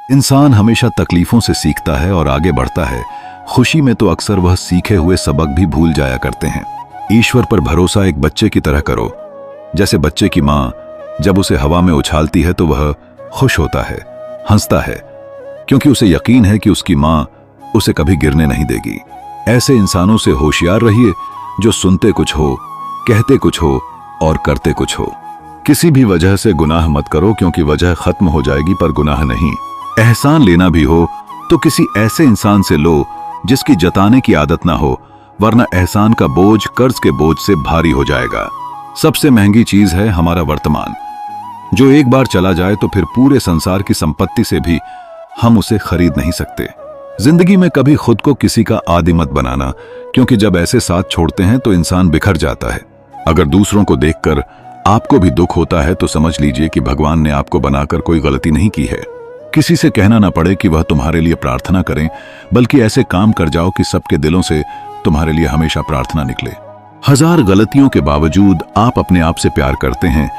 इंसान हमेशा तकलीफों से सीखता है और आगे बढ़ता है। खुशी में तो अक्सर वह सीखे हुए सबक भी भूल जाया करते हैं। ईश्वर पर भरोसा एक बच्चे की तरह करो। जैसे बच्चे की माँ जब उसे हवा में उछालती है तो वह खुश होता है, हंसता है, क्योंकि उसे यकीन है कि उसकी माँ उसे कभी गिरने नहीं देगी। ऐसे इंसानों से होशियार रहिए जो सुनते कुछ हो, कहते कुछ हो और करते कुछ हो। किसी भी वजह से गुनाह मत करो, क्योंकि वजह खत्म हो जाएगी पर गुनाह नहीं। एहसान लेना भी हो तो किसी ऐसे इंसान से लो जिसकी जताने की आदत ना हो, वरना एहसान का बोझ कर्ज के बोझ से भारी हो जाएगा। सबसे महंगी चीज है हमारा वर्तमान, जो एक बार चला जाए तो फिर पूरे संसार की संपत्ति से भी हम उसे खरीद नहीं सकते। जिंदगी में कभी खुद को किसी का आदी मत बनाना, क्योंकि जब ऐसे साथ छोड़ते हैं तो इंसान बिखर जाता है। अगर दूसरों को देखकर आपको भी दुख होता है तो समझ लीजिए कि भगवान ने आपको बनाकर कोई गलती नहीं की है। किसी से कहना ना पड़े कि वह तुम्हारे लिए प्रार्थना करें, बल्कि ऐसे काम कर जाओ कि सबके दिलों से तुम्हारे लिए हमेशा प्रार्थना निकले। हजार गलतियों के बावजूद आप अपने आप से प्यार करते हैं,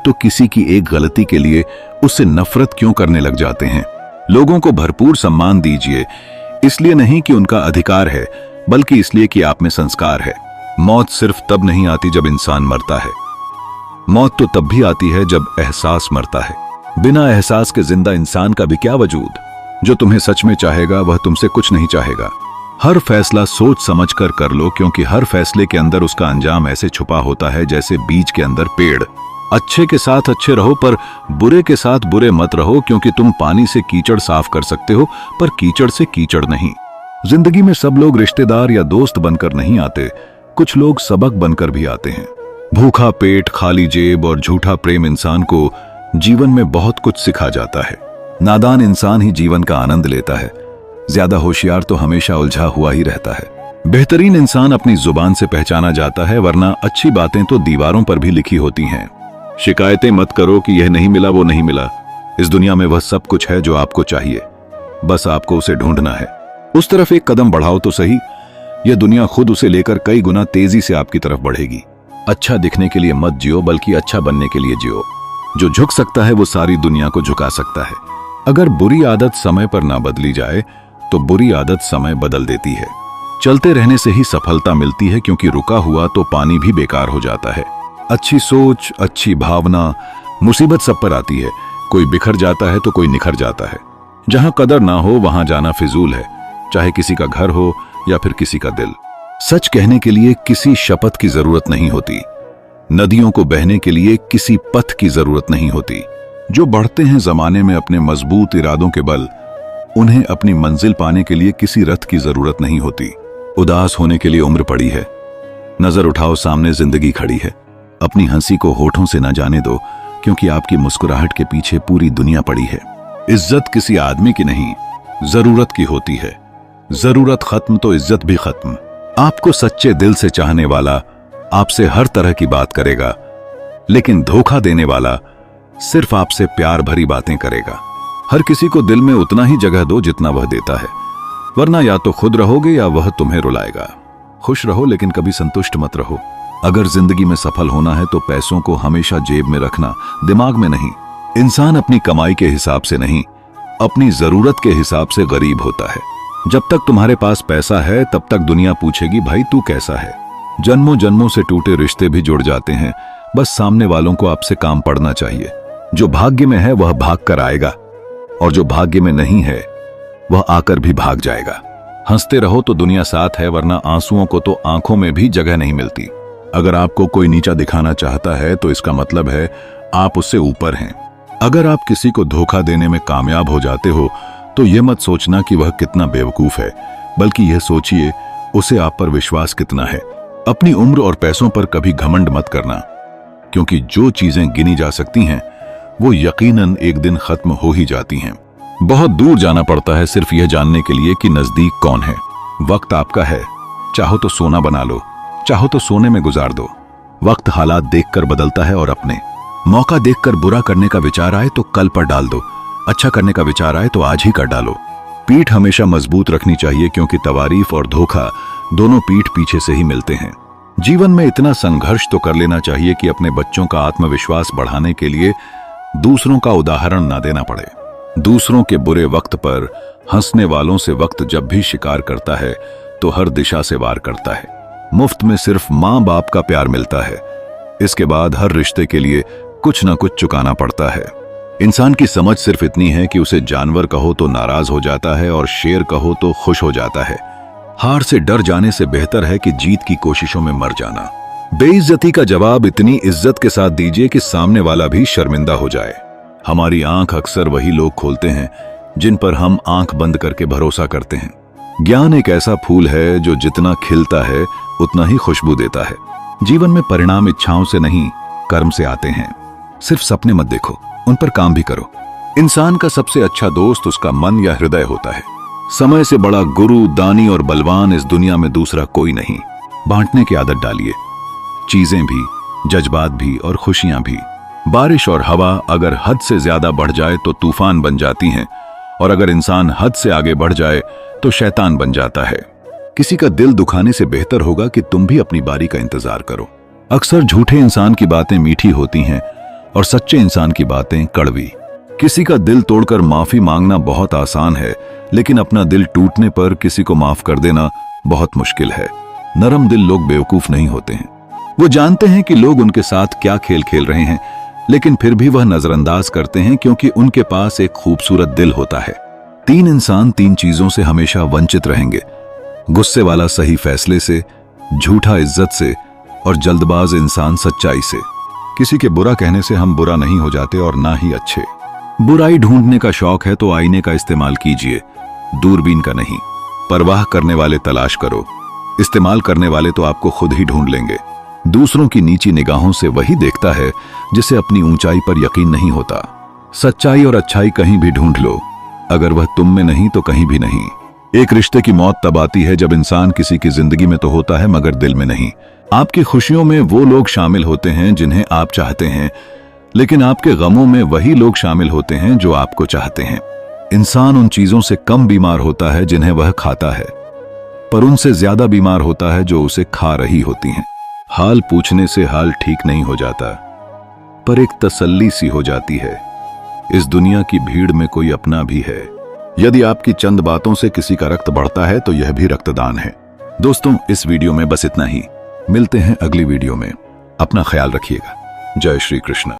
तो किसी की एक गलती के लिए उससे नफरत क्यों करने लग जाते हैं? लोगों को भरपूर सम्मान दीजिए, इसलिए नहीं कि उनका अधिकार है, बल्कि इसलिए कि आप में संस्कार है। मौत सिर्फ तब नहीं आती जब इंसान मरता है, मौत तो तब भी आती है जब एहसास मरता है। बिना एहसास के जिंदा इंसान का भी क्या वजूद। जो तुम्हें सच में चाहेगा वह तुमसे कुछ नहीं चाहेगा। हर फैसला सोच समझ कर कर लो, क्योंकि हर फैसले के अंदर उसका अंजाम ऐसे छुपा होता है जैसे बीज के अंदर पेड़। अच्छे के साथ अच्छे रहो, पर बुरे के साथ बुरे मत रहो, क्योंकि तुम पानी से कीचड़ साफ कर सकते हो, पर कीचड़ से कीचड़ नहीं। जिंदगी में सब लोग रिश्तेदार या दोस्त बनकर नहीं आते, कुछ लोग सबक बनकर भी आते हैं। भूखा पेट, खाली जेब और झूठा प्रेम इंसान को जीवन में बहुत कुछ सिखा जाता है। नादान इंसान ही जीवन का आनंद लेता है, ज्यादा होशियार तो हमेशा उलझा हुआ ही रहता है। बेहतरीन इंसान अपनी जुबान से पहचाना जाता है, वरना अच्छी बातें तो दीवारों पर भी लिखी होती हैं। शिकायतें मत करो कि यह नहीं मिला, वो नहीं मिला। इस दुनिया में वह सब कुछ है जो आपको चाहिए, बस आपको उसे ढूंढना है। उस तरफ एक कदम बढ़ाओ तो सही, यह दुनिया खुद उसे लेकर कई गुना तेजी से आपकी तरफ बढ़ेगी। अच्छा दिखने के लिए मत जियो, बल्कि अच्छा बनने के लिए जियो। जो झुक सकता है वो सारी दुनिया को झुका सकता है। अगर बुरी आदत समय पर ना बदली जाए तो बुरी आदत समय बदल देती है। चलते रहने से ही सफलता मिलती है, क्योंकि रुका हुआ तो पानी भी बेकार हो जाता है। अच्छी सोच, अच्छी भावना, मुसीबत सब पर आती है। कोई बिखर जाता है तो कोई निखर जाता है। जहां कदर ना हो वहां जाना फिजूल है, चाहे किसी का घर हो या फिर किसी का दिल। सच कहने के लिए किसी शपथ की जरूरत नहीं होती। नदियों को बहने के लिए किसी पथ की जरूरत नहीं होती। जो बढ़ते हैं जमाने में अपने मजबूत इरादों के बल, उन्हें अपनी मंजिल पाने के लिए किसी रथ की जरूरत नहीं होती। उदास होने के लिए उम्र पड़ी है, नजर उठाओ सामने जिंदगी खड़ी है। अपनी हंसी को होठों से न जाने दो, क्योंकि आपकी मुस्कुराहट के पीछे पूरी दुनिया पड़ी है। इज्जत किसी आदमी की नहीं, जरूरत की होती है। जरूरत खत्म तो इज्जत भी खत्म। आपको सच्चे दिल से चाहने वाला आपसे हर तरह की बात करेगा, लेकिन धोखा देने वाला सिर्फ आपसे प्यार भरी बातें करेगा। हर किसी को दिल में उतना ही जगह दो जितना वह देता है, वरना या तो खुद रहोगे या वह तुम्हें रुलाएगा। खुश रहो, लेकिन कभी संतुष्ट मत रहो। अगर जिंदगी में सफल होना है तो पैसों को हमेशा जेब में रखना, दिमाग में नहीं। इंसान अपनी कमाई के हिसाब से नहीं, अपनी जरूरत के हिसाब से गरीब होता है। जब तक तुम्हारे पास पैसा है तब तक दुनिया पूछेगी, भाई तू कैसा है। जन्मों जन्मों से टूटे रिश्ते भी जुड़ जाते हैं, बस सामने वालों को आपसे काम पड़ना चाहिए। जो भाग्य में है वह भाग कर आएगा, और जो भाग्य में नहीं है वह आकर भी भाग जाएगा। हंसते रहो तो दुनिया साथ है, वरना आंसुओं को तो आंखों में भी जगह नहीं मिलती। अगर आपको कोई नीचा दिखाना चाहता है तो इसका मतलब है आप उससे ऊपर हैं। अगर आप किसी को धोखा देने में कामयाब हो जाते हो तो यह मत सोचना कि वह कितना बेवकूफ है, बल्कि यह सोचिए उसे आप पर विश्वास कितना है। अपनी उम्र और पैसों पर कभी घमंड मत करना, क्योंकि जो चीजें गिनी जा सकती हैं वो यकीनन एक दिन खत्म हो ही जाती हैं। बहुत दूर जाना पड़ता है सिर्फ यह जानने के लिए कि नजदीक कौन है। वक्त आपका है, चाहो तो सोना बना लो, चाहो तो सोने में गुजार दो। वक्त हालात देखकर बदलता है, और अपने मौका देखकर बुरा करने का विचार आए तो कल पर डाल दो, अच्छा करने का विचार आए तो आज ही कर डालो। पीठ हमेशा मजबूत रखनी चाहिए, क्योंकि तवारीफ और धोखा दोनों पीठ पीछे से ही मिलते हैं। जीवन में इतना संघर्ष तो कर लेना चाहिए कि अपने बच्चों का आत्मविश्वास बढ़ाने के लिए दूसरों का उदाहरण ना देना पड़े। दूसरों के बुरे वक्त पर हंसने वालों से वक्त जब भी शिकार करता है तो हर दिशा से वार करता है। मुफ्त में सिर्फ माँ बाप का प्यार मिलता है, इसके बाद हर रिश्ते के लिए कुछ ना कुछ चुकाना पड़ता है। इंसान की समझ सिर्फ इतनी है कि उसे जानवर कहो तो नाराज हो जाता है और शेर कहो तो खुश हो जाता है। हार से डर जाने से बेहतर है कि जीत की कोशिशों में मर जाना। बेइज्जती का जवाब इतनी इज्जत के साथ दीजिए कि सामने वाला भी शर्मिंदा हो जाए। हमारी आंख अक्सर वही लोग खोलते हैं जिन पर हम आंख बंद करके भरोसा करते हैं। ज्ञान एक ऐसा फूल है जो जितना खिलता है उतना ही खुशबू देता है। जीवन में परिणाम इच्छाओं से नहीं, कर्म से आते हैं। सिर्फ सपने मत देखो, उन पर काम भी करो। इंसान का सबसे अच्छा दोस्त उसका मन या हृदय होता है। समय से बड़ा गुरु, दानी और बलवान इस दुनिया में दूसरा कोई नहीं। बांटने की आदत डालिए, चीजें भी, जज्बात भी और खुशियां भी। बारिश और हवा अगर हद से ज्यादा बढ़ जाए तो तूफान बन जाती हैं, और अगर इंसान हद से आगे बढ़ जाए तो शैतान बन जाता है। किसी का दिल दुखाने से बेहतर होगा कि तुम भी अपनी बारी का इंतजार करो। अक्सर झूठे इंसान की बातें मीठी होती हैं और सच्चे इंसान की बातें कड़वी। किसी का दिल तोड़कर माफी मांगना बहुत आसान है, लेकिन अपना दिल टूटने पर किसी को माफ कर देना बहुत मुश्किल है। नरम दिल लोग बेवकूफ नहीं होते हैं। वो जानते हैं कि लोग उनके साथ क्या खेल खेल रहे हैं, लेकिन फिर भी वह नजरअंदाज करते हैं क्योंकि उनके पास एक खूबसूरत दिल होता है। 3 इंसान 3 चीजों से हमेशा वंचित रहेंगे: गुस्से वाला सही फैसले से, झूठा इज्जत से और जल्दबाज इंसान सच्चाई से। किसी के बुरा कहने से हम बुरा नहीं हो जाते और ना ही अच्छे। बुराई ढूंढने का शौक है तो आईने का इस्तेमाल कीजिए, दूरबीन का नहीं। परवाह करने वाले तलाश करो, इस्तेमाल करने वाले तो आपको खुद ही ढूंढ लेंगे। दूसरों की नीची निगाहों से वही देखता है जिसे अपनी ऊंचाई पर यकीन नहीं होता। सच्चाई और अच्छाई कहीं भी ढूंढ लो, अगर वह तुम में नहीं तो कहीं भी नहीं। एक रिश्ते की मौत तब आती है जब इंसान किसी की जिंदगी में तो होता है मगर दिल में नहीं। आपकी खुशियों में वो लोग शामिल होते हैं जिन्हें आप चाहते हैं, लेकिन आपके गमों में वही लोग शामिल होते हैं जो आपको चाहते हैं। इंसान उन चीजों से कम बीमार होता है जिन्हें वह खाता है, पर उनसे ज्यादा बीमार होता है जो उसे खा रही होती हैं। हाल पूछने से हाल ठीक नहीं हो जाता, पर एक तसल्ली सी हो जाती है। इस दुनिया की भीड़ में कोई अपना भी है। यदि आपकी चंद बातों से किसी का रक्त बढ़ता है तो यह भी रक्तदान है। दोस्तों, इस वीडियो में बस इतना ही। मिलते हैं अगली वीडियो में। अपना ख्याल रखिएगा। जय श्री कृष्ण।